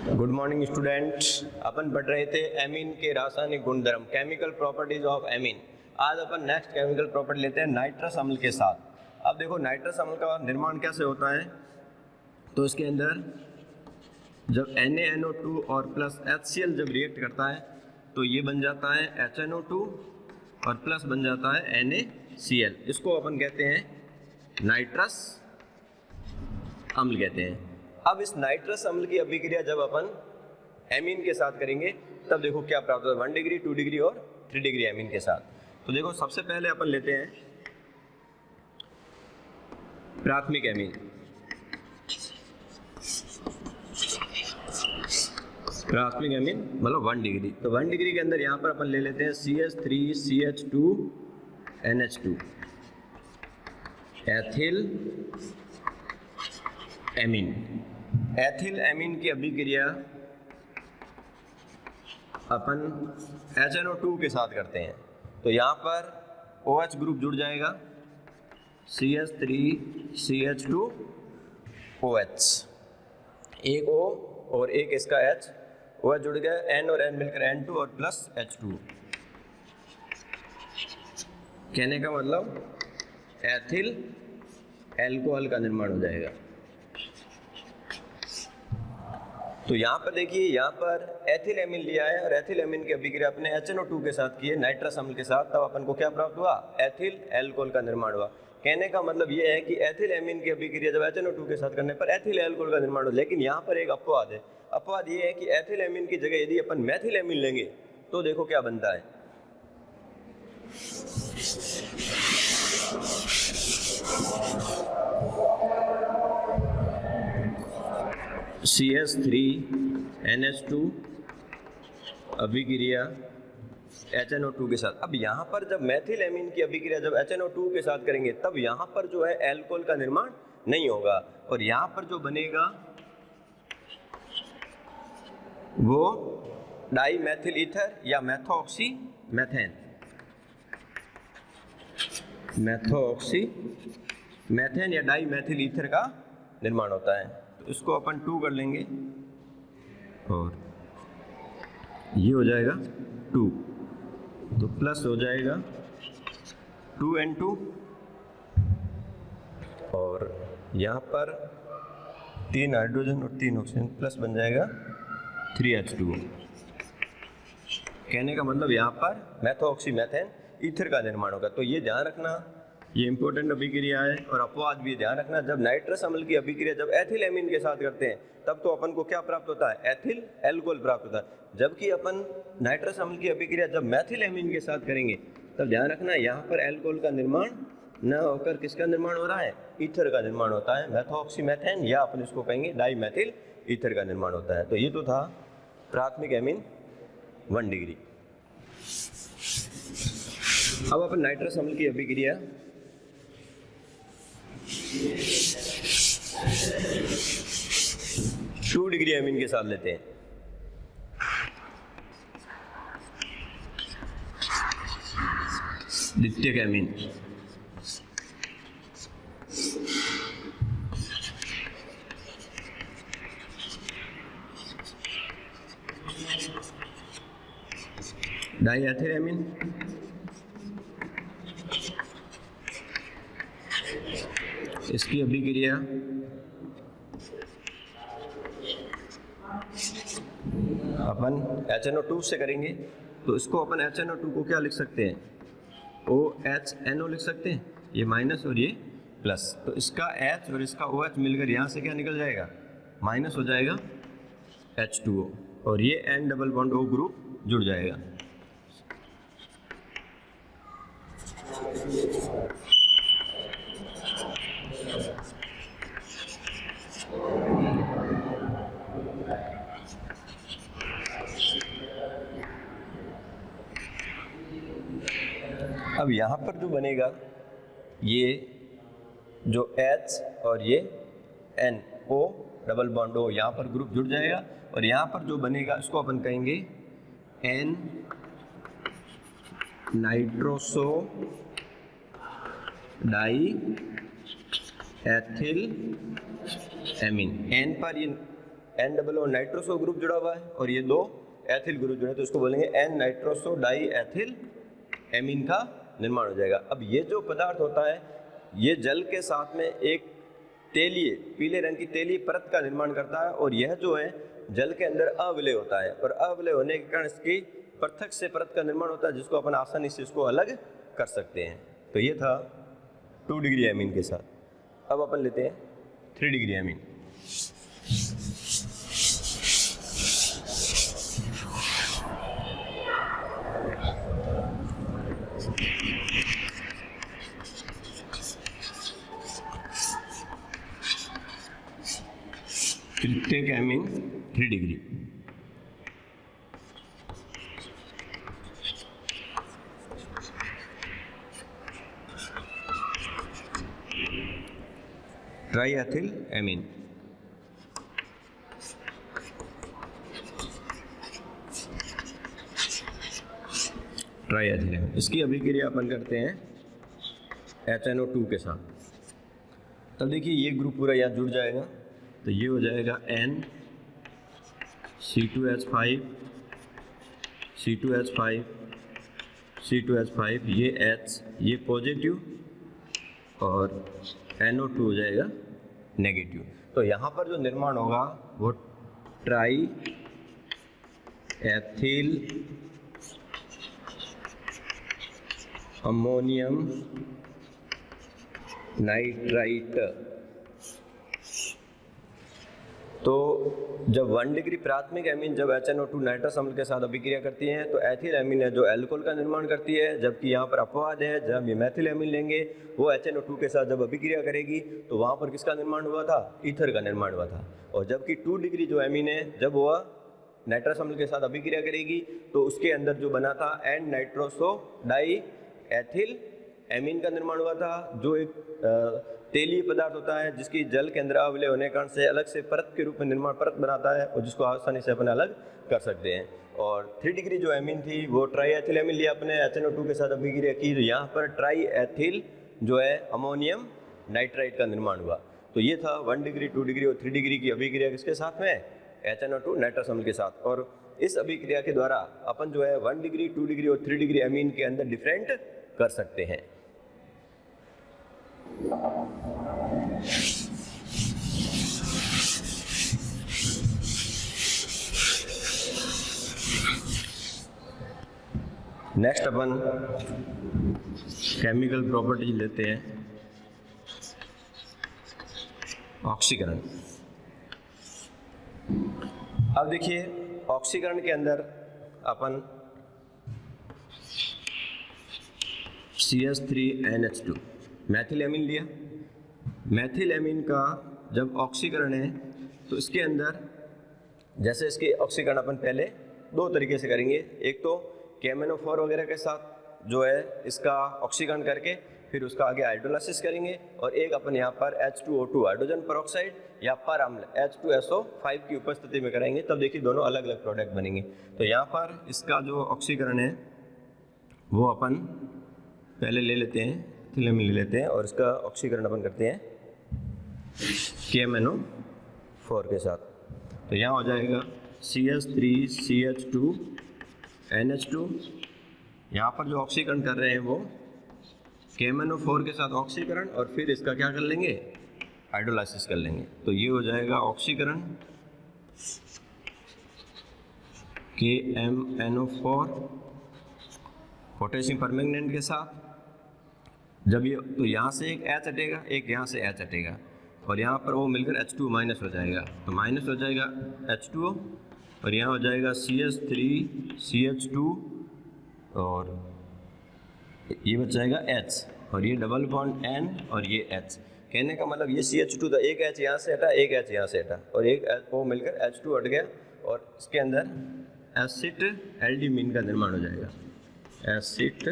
Good morning students. अपन पढ़ रहे थे एमीन के रासायनिक गुणधर्म, केमिकल प्रॉपर्टीज ऑफ एमीन। आज अपन नेक्स्ट केमिकल प्रॉपर्टी लेते हैं नाइट्रस अम्ल के साथ। अब देखो नाइट्रस अम्ल का निर्माण कैसे होता है। तो इसके अंदर जब NaNO2 और प्लस HCl जब रिएक्ट करता है तो ये बन जाता है HNO2 और प्लस बन जाता है NaCl। इसको अपन कहते हैं नाइट्रस अम्ल कहते हैं। अब इस नाइट्रस अम्ल की अभिक्रिया जब अपन एमीन के साथ करेंगे तब देखो क्या प्राप्त होता है, 1 डिग्री 2 डिग्री और 3 डिग्री एमीन के साथ। तो देखो सबसे पहले अपन लेते हैं प्राथमिक एमीन। प्राथमिक एमीन मतलब 1 डिग्री। तो 1 डिग्री के अंदर यहाँ पर अपन ले लेते हैं CH3CH2 NH2 ethyl amine. Ethyl amine की अभिक्रिया अपन HNO2 के साथ करते हैं। तो यहाँ पर OH ग्रुप जुड़ जाएगा, CH3CH2OH, एक O और एक इसका H, OH जुड़ गया, N और N मिलकर N2 और प्लस H2। कहने का मतलब एथिल एल्कोहल का निर्माण हो जाएगा। तो यहाँ पर देखिए, यहाँ पर एथिल एमीन लिया है और एथिल एमीन की अभिक्रिया अपने HNO2 के साथ की है नाइट्रस अम्ल के साथ, तब अपन को क्या प्राप्त हुआ, एथिल एल्कोहल का निर्माण हुआ। कहने का मतलब ये है कि एथिल एमीन की अभिक्रिया जब HNO2 के साथ करने पर एथिल एल्कोहल का निर्माण हो। लेकिन यहाँ पर एक अपवाद है। अपवाद ये है कि एथिल एमीन की जगह यदि अपन मैथिल एमीन लेंगे तो देखो क्या बनता है। CH3NH2 अभिक्रिया HNO2 के साथ। अब यहाँ पर जब मैथिल एमीन की अभिक्रिया जब HNO2 के साथ करेंगे तब यहाँ पर जो है एल्कोहल का निर्माण नहीं होगा और यहाँ पर जो बनेगा वो डाई मैथिल ईथर या मैथोऑक्सी मैथेन, मैथोऑक्सी मैथेन या डाई मैथिल ईथर का निर्माण होता है। तो इसको अपन 2 कर लेंगे और ये हो जाएगा 2, तो प्लस हो जाएगा 2N2 और यहाँ पर 3 हाइड्रोजन और 3 ऑक्सीजन प्लस बन जाएगा 3H2। कहने का मतलब यहाँ पर मैथोऑक्सी मैथेन ईथर का निर्माण होगा। तो ये ध्यान रखना, ये इंपॉर्टेंट अभिक्रिया है। और अपवाद भी ध्यान रखना, जब नाइट्रस अम्ल की अभिक्रिया जब एथिल एमीन के साथ करते हैं तब तो अपन को क्या प्राप्त होता है, एथिल एल्कोहल प्राप्त होता है। जबकि अपन नाइट्रस अम्ल की अभिक्रिया जब मैथिल एमीन के साथ करेंगे तब ध्यान रखना यहाँ पर एल्कोहल का निर्माण न होकर किसका निर्माण हो रहा है, ईथर का निर्माण होता है, मैथोऑक्सी मैथेन या अपन इसको कहेंगे डाई मैथिल ईथर का निर्माण होता है। तो ये तो था प्राथमिक एमीन 1 डिग्री। अब अपन नाइट्रस अम्ल की अभिक्रिया 2 डिग्री एमीन के साथ लेते हैं। द्वितीयक एमीन। डाई एथिल एमीन, इसकी अभिक्रिया अपन HNO2 से करेंगे। तो इसको अपन HNO2 को क्या लिख सकते हैं, OHNO लिख सकते हैं, ये माइनस और ये प्लस। तो इसका H और इसका OH मिलकर यहाँ से क्या निकल जाएगा, माइनस हो जाएगा H2O और ये N double bond O group जुड़ जाएगा। अब यहाँ पर जो बनेगा, ये जो H और ये N O double bond O यहाँ पर ग्रुप जुड़ जाएगा और यहाँ पर जो बनेगा इसको अपन कहेंगे N nitroso di ethyl amine. N पर ये N double O nitroso group जुड़ा हुआ है और ये 2 एथिल ग्रुप जुड़े, तो इसको बोलेंगे N nitroso di ethyl amine का निर्माण हो जाएगा। अब ये जो पदार्थ होता है ये जल के साथ में एक तेलीय पीले रंग की तेलीय परत का निर्माण करता है और यह जो है जल के अंदर अविलय होता है और अविलय होने के कारण इसकी पृथक से परत का निर्माण होता है जिसको अपन आसानी से इसको अलग कर सकते हैं। तो ये था 2 डिग्री एमीन के साथ। अब अपन लेते हैं 3 डिग्री एमीन। टेक amine 3 degree. Tri ethyl amine. Tri ethyl amine, इसकी अभिक्रिया अपन करते हैं HNO2 के साथ। तब देखिए ये ग्रुप पूरा यहाँ जुड़ जाएगा, तो ये हो जाएगा NC2H5 C2H5 C2H5, ये H ये पॉजिटिव और NO2 हो जाएगा नेगेटिव। तो यहाँ पर जो निर्माण होगा वो ट्राई एथिल अमोनियम नाइट्राइट। तो जब 1 डिग्री प्राथमिक एमीन जब HNO2 नाइट्रस अम्ल के साथ अभिक्रिया करती हैं तो एथिल एमीन है जो एल्कोहल का निर्माण करती है, जबकि यहाँ पर अपवाद है। जब ये मेथिल एमीन लेंगे वो HNO2 के साथ जब अभिक्रिया करेगी तो वहाँ पर किसका निर्माण हुआ था? ईथर का निर्माण हुआ था। और जबकि 2 डिग्री जो एमीन है जब वह नाइट्रस अम्ल के साथ अभिक्रिया करेगी तो उसके अंदर जो बना था N nitroso di ethyl amine का निर्माण हुआ था, जो एक तेलीय पदार्थ होता है जिसकी जल के अंदर अविलय होने के कारण से अलग से परत के रूप में निर्माण परत बनाता है और जिसको आसानी से अपन अलग कर सकते हैं। और 3 डिग्री जो एमीन थी वो ट्राई एथिल एमीन लिया अपने HNO2 के साथ अभिक्रिया की, तो यहाँ पर ट्राई एथिल जो है अमोनियम नाइट्राइट का निर्माण हुआ। तो ये था 1 डिग्री 2 डिग्री और 3 डिग्री की अभिक्रिया किसके साथ में? HNO2 नाइट्रस अम्ल के साथ। और इस अभिक्रिया के द्वारा अपन जो है 1 डिग्री 2 डिग्री और 3 डिग्री एमीन के अंदर डिफरेंट कर सकते हैं। नेक्स्ट अपन केमिकल प्रॉपर्टीज लेते हैं ऑक्सीकरण। अब देखिए ऑक्सीकरण के अंदर अपन CH3NH2 मैथिल एमीन लिया। मैथिल एमीन का जब ऑक्सीकरण है तो इसके अंदर जैसे इसके ऑक्सीकरण अपन पहले 2 तरीके से करेंगे, एक तो KMnO4 वगैरह के साथ जो है इसका ऑक्सीकरण करके फिर उसका आगे हाइड्रोलाइसिस करेंगे, और एक अपन यहाँ पर H2O2 हाइड्रोजन पेरोक्साइड या पर अम्ल H2SO5 की उपस्थिति में कराएंगे। तब देखिए दोनों अलग अलग प्रोडक्ट बनेंगे। तो यहाँ पर इसका जो ऑक्सीकरण है वो अपन पहले ले लेते हैं, एथिल ले लेते हैं और इसका ऑक्सीकरण अपन करते हैं KMnO4 के साथ। तो यहाँ हो जाएगा CH3CH2NH2। यहाँ पर जो ऑक्सीकरण कर रहे हैं वो KMnO4 के साथ ऑक्सीकरण और फिर इसका क्या कर लेंगे? हाइड्रोलाइसिस कर लेंगे। तो ये हो जाएगा ऑक्सीकरण KMnO4 पोटेशियम परमैंगनेट के साथ। जब ये तो यहाँ से एक H हटेगा, एक यहाँ से H हटेगा और यहाँ पर वो मिलकर H2 माइनस हो जाएगा, तो माइनस हो जाएगा H2O और यहाँ हो जाएगा CH3CH2 और ये बच जाएगा H और ये डबल बॉन्ड N और ये H। कहने का मतलब ये CH2 था, एक H यहाँ से हटा, एक H यहाँ से हटा और एक वो मिलकर H2 हट गया और इसके अंदर एसिड एल्डिमीन का निर्माण हो जाएगा। एसिड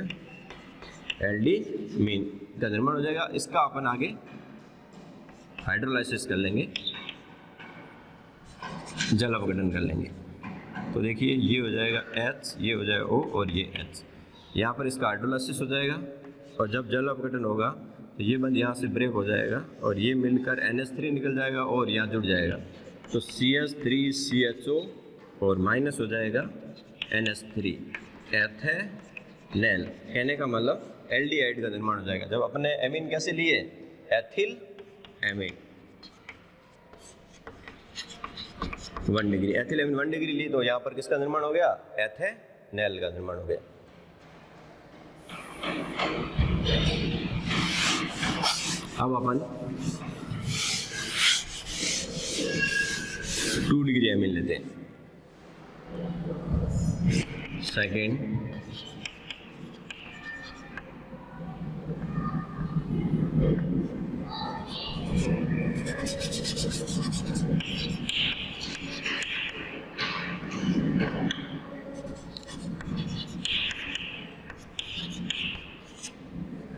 एल्डिमीन का निर्माण हो जाएगा। इसका अपन आगे हाइड्रोलाइसिस कर लेंगे, जल अपघटन कर लेंगे। तो देखिए ये हो जाएगा H, ये हो जाएगा O और ये H। यहाँ पर इसका हाइड्रोलाइसिस हो जाएगा और जब जल अपघटन होगा तो ये बंद यहाँ से ब्रेक हो जाएगा और ये मिलकर NH3 निकल जाएगा और यहाँ जुड़ जाएगा। तो CH3CHO और माइनस हो जाएगा NH3 एथेनॉल। कहने का मतलब एल्डिहाइड का निर्माण हो जाएगा। जब अपने एमीन कैसे लिए, ethyl amine 1 degree, ethyl amine 1 degree ली, तो यहाँ पर किसका निर्माण हो गया, एथेनॉल का निर्माण हो गया। अब अपन 2 डिग्री एमीन लेते हैं। Second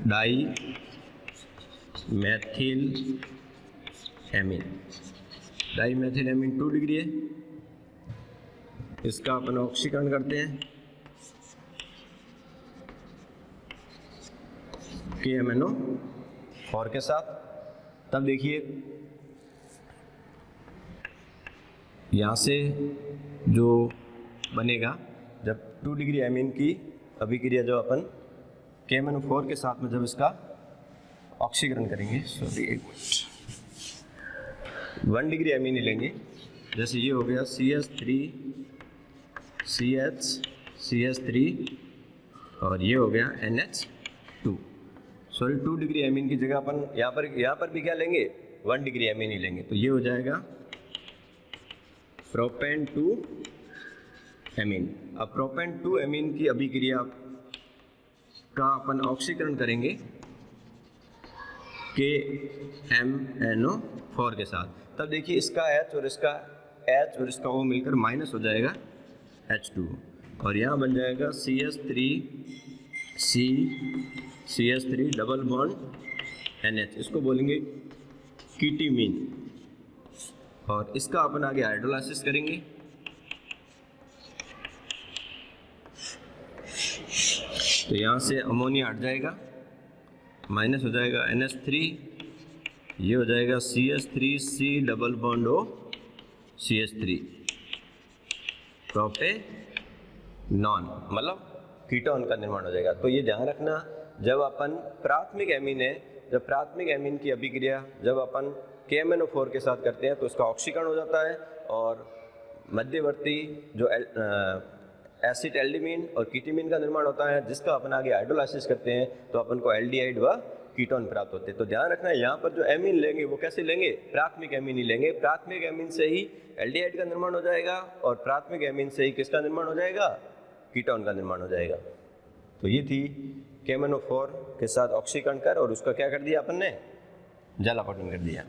di methyl amine, di methyl amine 2 degree है। इसका अपन ऑक्सीकरण करते हैं KMnO4 के साथ। तब देखिए यहाँ से जो बनेगा, जब 2 डिग्री एमीन की अभिक्रिया जो अपन KMnO4 के साथ में जब इसका ऑक्सीकरण करेंगे, सॉरी एक मिनट, 1 डिग्री एमीन ही लेंगे। जैसे ये हो गया CH3 और ये हो गया NH2। सॉरी 2 डिग्री एमीन की जगह अपन यहाँ पर भी क्या लेंगे, 1 डिग्री एमीन ही लेंगे। तो ये हो जाएगा प्रोपेन 2 एमीन। अब प्रोपेन 2 एमीन की अभिक्रिया का अपन ऑक्सीकरण करेंगे KMnO4 के साथ। तब देखिए इसका H और इसका O मिलकर माइनस हो जाएगा H2 और यहाँ बन जाएगा CH3 डबल बॉन्ड NH, इसको बोलेंगे कीटीमीन। और इसका अपन आगे हाइड्रोलाइसिस करेंगे। तो यहाँ से अमोनिया हट जाएगा, माइनस हो जाएगा NH3, ये हो जाएगा CH3C double bond O CH3 propanone, मतलब कीटोन का निर्माण हो जाएगा। तो ये ध्यान रखना, जब अपन प्राथमिक एमीन है, जब प्राथमिक एमीन की अभिक्रिया जब अपन KMnO4 के साथ करते हैं तो उसका ऑक्सीकरण हो जाता है और मध्यवर्ती जो एसिड एल्डिमीन और कीटीमीन का निर्माण होता है, जिसका अपन आगे हाइड्रोलाइसिस करते हैं तो अपन को एल्डिहाइड व कीटोन प्राप्त होते हैं। तो ध्यान रखना है, यहाँ पर जो एमीन लेंगे वो कैसे लेंगे, प्राथमिक एमीन ही लेंगे। प्राथमिक एमीन से ही एल्डिहाइड का निर्माण हो जाएगा और प्राथमिक एमीन से ही किसका निर्माण हो जाएगा, कीटोन का निर्माण हो जाएगा। तो ये थी KMnO4 के साथ ऑक्सीकरण कर और उसका क्या कर दिया अपन ने, जलापटन कर दिया।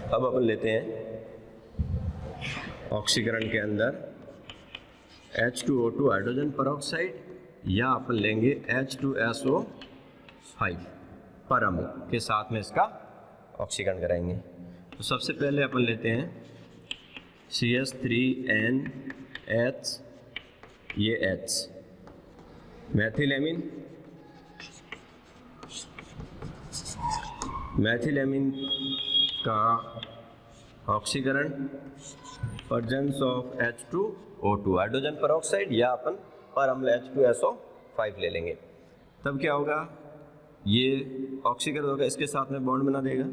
अब अपन लेते हैं ऑक्सीकरण के अंदर H2O2 हाइड्रोजन परऑक्साइड या अपन लेंगे H2SO5 परअम्ल के साथ में इसका ऑक्सीकरण कराएंगे। तो सबसे पहले अपन लेते हैं CH3NH, ये H मैथिल एमीन का ऑक्सीकरण presence of H2O2 hydrogen peroxide या अपन परअम्ल H2SO5 ले लेंगे। तब क्या होगा, ये ऑक्सीकरण होगा, इसके साथ में बॉन्ड बना देगा।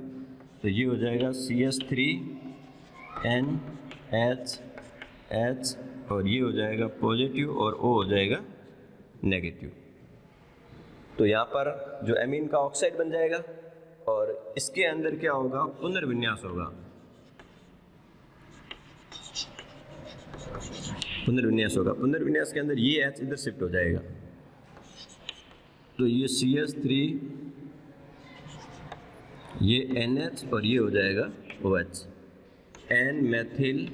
तो ये हो जाएगा CH3NH और ये हो जाएगा पॉजिटिव और O हो जाएगा नेगेटिव। तो यहाँ पर जो एमीन का ऑक्साइड बन जाएगा और इसके अंदर क्या होगा, पुनर्विन्यास होगा। पुनर्विन्यास के अंदर ये H इधर शिफ्ट हो जाएगा। तो ये CH3, ये NH और ये हो जाएगा OH, N Maithil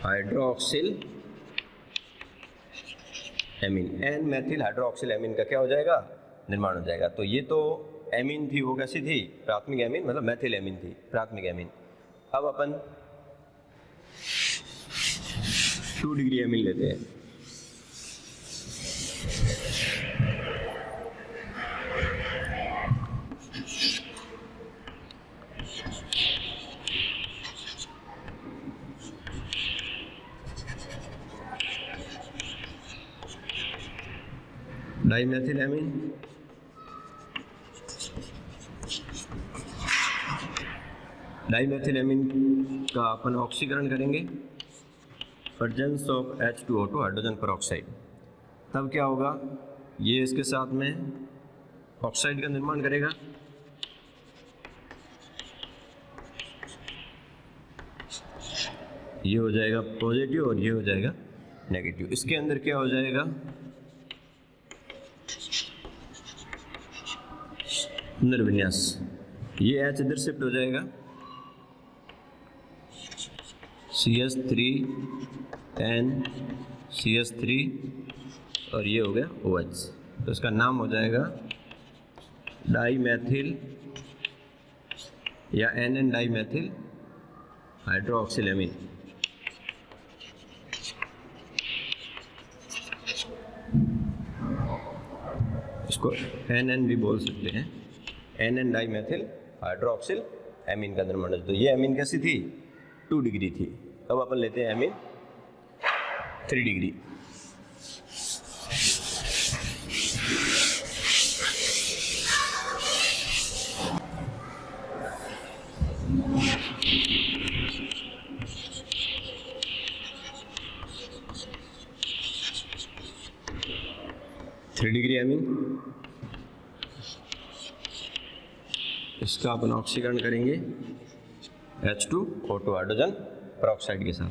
hydroxyl amine, N Maithil hydroxyl amine का क्या हो जाएगा, निर्माण हो जाएगा। तो ये तो एमीन थी, वो कैसी थी, प्राथमिक एमीन, मतलब मैथिल एमीन थी, प्राथमिक एमीन। अब अपन 2 डिग्री एमीन लेते हैं। डाइमेथिलेमीन, डाइमेथिलेमीन का अपन ऑक्सीकरण करेंगे, presence of H2O2 hydrogen peroxide. तब क्या होगा, ये इसके साथ में ऑक्साइड का निर्माण करेगा, ये हो जाएगा पॉजिटिव और ये हो जाएगा नेगेटिव। इसके अंदर क्या हो जाएगा, पुनर्विन्यास, ये H इधर शिफ्ट हो जाएगा, CH3NCH3 और ये हो गया OH। तो इसका नाम हो जाएगा डाईमेथिल या NN डाईमेथिल हाइड्रोक्सिलेमीन। इसको NN भी बोल सकते हैं, NN डाईमेथिल हाइड्रोक्सिल एमीन का निर्माण। तो ये एमीन कैसी थी, 2 डिग्री थी। अब अपन लेते हैं एमीन 3 डिग्री। एमीन, इसका अपन ऑक्सीकरण करेंगे H2O2 हाइड्रोजन पेरोक्साइड के साथ।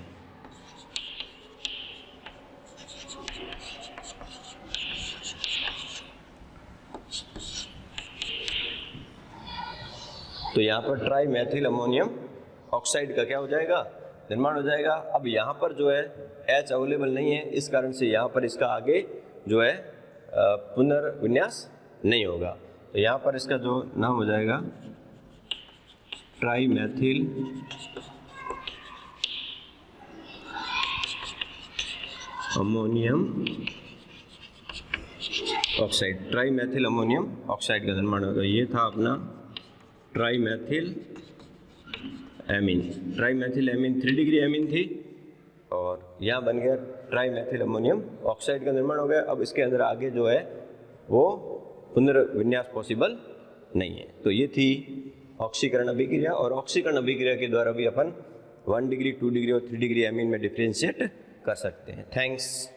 तो यहाँ पर ट्राई मैथिल अमोनियम ऑक्साइड का क्या हो जाएगा, निर्माण हो जाएगा। अब यहाँ पर जो है H अवेलेबल नहीं है, इस कारण से यहाँ पर इसका आगे जो है पुनर्विन्यास नहीं होगा। तो यहाँ पर इसका जो नाम हो जाएगा try Maithil ammonium oxide, try Maithil ammonium oxide का निर्माण होगा। ये था अपना try Maithil amine. Try Maithil amine 3 degree amine थी और यहाँ बन गया ट्राई मैथिल अमोनियम ऑक्साइड का निर्माण हो गया। अब इसके अंदर आगे जो है वो पुनर्विन्यास पॉसिबल नहीं है। तो ये थी ऑक्सीकरण अभिक्रिया, और ऑक्सीकरण अभिक्रिया के द्वारा भी अपन 1 डिग्री, 2 डिग्री और 3 डिग्री एमीन में डिफ्रेंशिएट कर सकते हैं। थैंक्स।